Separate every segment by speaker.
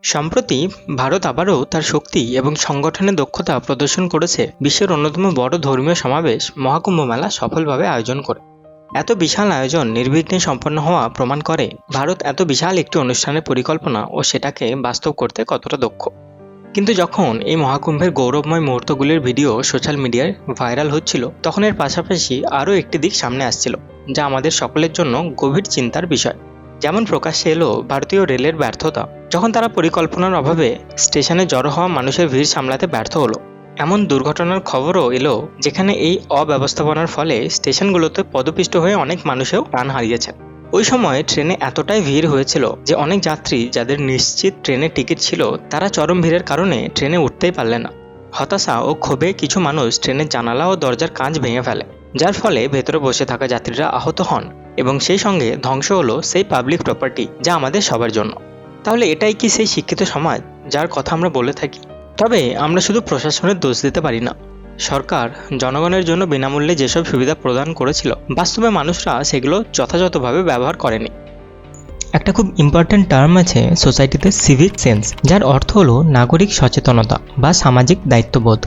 Speaker 1: সম্প্রতি ভারত আবারও তার শক্তি এবং সংগঠনের দক্ষতা প্রদর্শন করেছে বিশ্বের অন্যতম বড় ধর্মীয় সমাবেশ মহাকুম্ভ মেলা সফলভাবে আয়োজন করে। এত বিশাল আয়োজন নির্বিঘ্নে সম্পন্ন হওয়া প্রমাণ করে ভারত এত বিশাল একটি অনুষ্ঠানের পরিকল্পনা ও সেটাকে বাস্তব করতে কতটা দক্ষ। কিন্তু যখন এই মহাকুম্ভের গৌরবময় মুহূর্তগুলির ভিডিও সোশ্যাল মিডিয়ায় ভাইরাল হচ্ছিল, তখন এর পাশাপাশি আরও একটি দিক সামনে আসছিল যা আমাদের সকলের জন্য গভীর চিন্তার বিষয়। যেমন প্রকাশ্যে এলো ভারতীয় রেলের ব্যর্থতা, যখন তারা পরিকল্পনার অভাবে স্টেশনে জড়ো হওয়া মানুষের ভিড় সামলাতে ব্যর্থ হলো। এমন দুর্ঘটনার খবরও এলো যেখানে এই অব্যবস্থাপনার ফলে স্টেশনগুলোতে পদপিষ্ট হয়ে অনেক মানুষও প্রাণ হারিয়েছেন। ওই সময় ট্রেনে এতটাই ভিড় হয়েছিল যে অনেক যাত্রী যাদের নিশ্চিত ট্রেনের টিকিট ছিল তারা চরম ভিড়ের কারণে ট্রেনে উঠতেই পারলেন না। হতাশা ও ক্ষোভে কিছু মানুষ ট্রেনের জানালা ও দরজার কাঁচ ভেঙে ফেলে, যার ফলে ভেতরে বসে থাকা যাত্রীরা আহত হন এবং সেই সঙ্গে ধ্বংস হলো সেই পাবলিক প্রপার্টি যা আমাদের সবার জন্য। তাহলে এটাই কি সেই শিক্ষিত সমাজ যার কথা আমরা বলে থাকি? তবে আমরা শুধু প্রশাসনের দোষ দিতে পারি না। সরকার জনগণের জন্য বিনামূল্যে যেসব সুবিধা প্রদান করেছিল, বাস্তবে মানুষরা সেগুলো যথাযথভাবে ব্যবহার করেনি। একটা খুব ইম্পর্ট্যান্ট টার্ম আছে সোসাইটিতে, সিভিক সেন্স, যার অর্থ হলো নাগরিক সচেতনতা বা সামাজিক দায়িত্ববোধ,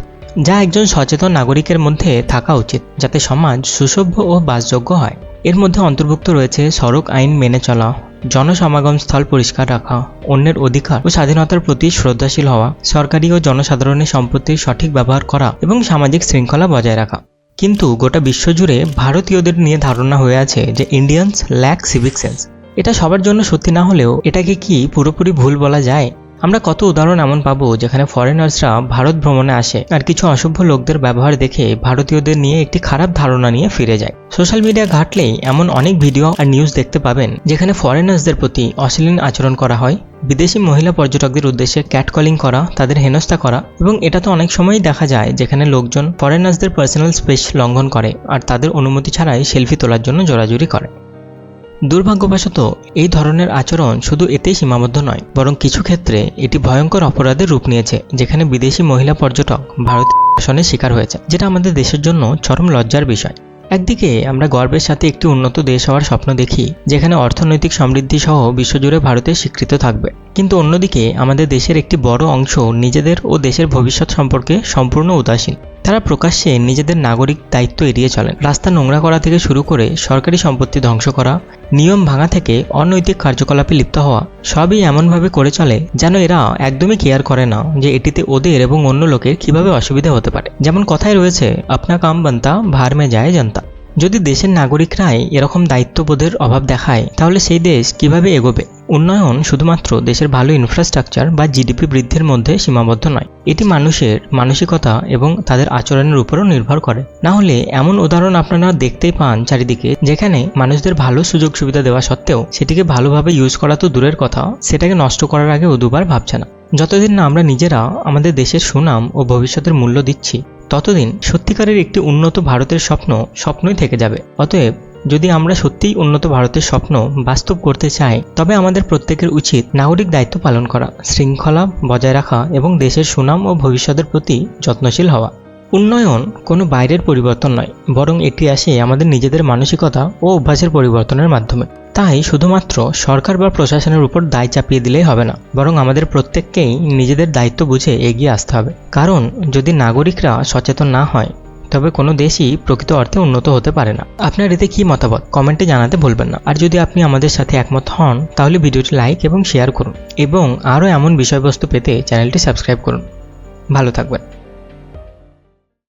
Speaker 1: যা একজন সচেতন নাগরিকের মধ্যে থাকা উচিত যাতে সমাজ সুসভ্য ও বাসযোগ্য হয়। এর মধ্যে অন্তর্ভুক্ত রয়েছে সড়ক আইন মেনে চলা, জনসমাগম স্থল পরিষ্কার রাখা, অন্যের অধিকার ও স্বাধীনতার প্রতি শ্রদ্ধাশীল হওয়া, সরকারি ও জনসাধারণের সম্পত্তির সঠিক ব্যবহার করা এবং সামাজিক শৃঙ্খলা বজায় রাখা। কিন্তু গোটা বিশ্বজুড়ে ভারতীয়দের নিয়ে ধারণা হয়ে আছে যে ইন্ডিয়ানস ল্যাক সিভিক সেন্স। এটা সবার জন্য সত্যি না হলেও এটাকে কি পুরোপুরি ভুল বলা যায়? আমরা কত উদাহরণ এমন পাবো যেখানে ফরেনার্সরা ভারত ভ্রমণে আসে আর কিছু অসভ্য লোকদের ব্যবহার দেখে ভারতীয়দের নিয়ে একটি খারাপ ধারণা নিয়ে ফিরে যায়। সোশ্যাল মিডিয়া ঘাঁটলেই এমন অনেক ভিডিও আর নিউজ দেখতে পাবেন যেখানে ফরেনার্সদের প্রতি অশ্লীল আচরণ করা হয়, বিদেশি মহিলা পর্যটকদের উদ্দেশ্যে ক্যাটকলিং করা, তাদের হেনস্থা করা, এবং এটা তো অনেক সময়ই দেখা যায় যেখানে লোকজন ফরেনার্সদের পার্সোনাল স্পেস লঙ্ঘন করে আর তাদের অনুমতি ছাড়াই সেলফি তোলার জন্য জোরাজুরি করে। দুর্ভাগ্যবশত এই ধরনের আচরণ শুধু এতেই সীমাবদ্ধ নয়, বরং কিছু ক্ষেত্রে এটি ভয়ঙ্কর অপরাধের রূপ নিয়েছে, যেখানে বিদেশি মহিলা পর্যটক ভারতীয় শাসনের শিকার হয়েছে, যেটা আমাদের দেশের জন্য চরম লজ্জার বিষয়। একদিকে আমরা গর্বের সাথে একটি উন্নত দেশ হওয়ার স্বপ্ন দেখি যেখানে অর্থনৈতিক সমৃদ্ধি সহ বিশ্বজুড়ে ভারতের স্বীকৃত থাকবে, কিন্তু অন্যদিকে আমাদের দেশের একটি বড় অংশ নিজেদের ও দেশের ভবিষ্যৎ সম্পর্কে সম্পূর্ণ উদাসীন। তারা প্রকাশ্যে নিজেদের নাগরিক দায়িত্ব এড়িয়ে চলেন। রাস্তা নোংরা করা থেকে শুরু করে সরকারি সম্পত্তি ধ্বংস করা, নিয়ম ভাঙা থেকে অনৈতিক কার্যকলাপে লিপ্ত হওয়া, সবই এমনভাবে করে চলে যেন এরা একদমই কেয়ার করে না যে এটিতে ওদের এবং অন্য লোকের কিভাবে অসুবিধা হতে পারে। যেমন কথায় রয়েছে, আপনা কাম বানতা ভার মে যায় জনতা। যদি দেশের নাগরিকরাই এরকম দায়িত্ববোধের অভাব দেখায় তাহলে সেই দেশ কিভাবে এগোবে? উন্নয়ন শুধুমাত্র দেশের ভালো ইনফ্রাস্ট্রাকচার বা জিডিপি বৃদ্ধির মধ্যে সীমাবদ্ধ নয়, এটি মানুষের মানসিকতা এবং তাদের আচরণের উপরও নির্ভর করে। না হলে এমন উদাহরণ আপনারা দেখতেই পান চারিদিকে, যেখানে মানুষদের ভালো সুযোগ সুবিধা দেওয়া সত্ত্বেও সেটিকে ভালোভাবে ইউজ করা তো দূরের কথা, সেটাকে নষ্ট করার আগেও দুবার ভাবছে না। যতদিন না আমরা নিজেরা আমাদের দেশের সুনাম ও ভবিষ্যতের মূল্য দিচ্ছি, ততদিন সত্যিকারের একটি উন্নত ভারতের স্বপ্নই থেকে যাবে। অতএব যদি আমরা সত্যিই উন্নত ভারতের স্বপ্ন বাস্তব করতে চাই, তবে আমাদের প্রত্যেকের উচিত নাগরিক দায়িত্ব পালন করা, শৃঙ্খলা বজায় রাখা এবং দেশের সুনাম ও ভবিষ্যতের প্রতি যত্নশীল হওয়া। উন্নয়ন কোনো বাইরের পরিবর্তন নয়, বরং এটি আসে আমাদের নিজেদের মানসিকতা ও অভ্যাসের পরিবর্তনের মাধ্যমে। তাই শুধুমাত্র সরকার বা প্রশাসনের উপর দায় চাপিয়ে দিলেই হবে না, বরং আমাদের প্রত্যেককেই নিজেদের দায়িত্ব বুঝে এগিয়ে আসতে হবে। কারণ যদি নাগরিকরা সচেতন না হয় তবে কোনো দেশই প্রকৃত অর্থে উন্নত হতে পারে না। আপনার এতে কী মতামত কমেন্টে জানাতে ভুলবেন না। আর যদি আপনি আমাদের সাথে একমত হন তাহলে ভিডিওটি লাইক এবং শেয়ার করুন, এবং আরও এমন বিষয়বস্তু পেতে চ্যানেলটি সাবস্ক্রাইব করুন। ভালো থাকবেন।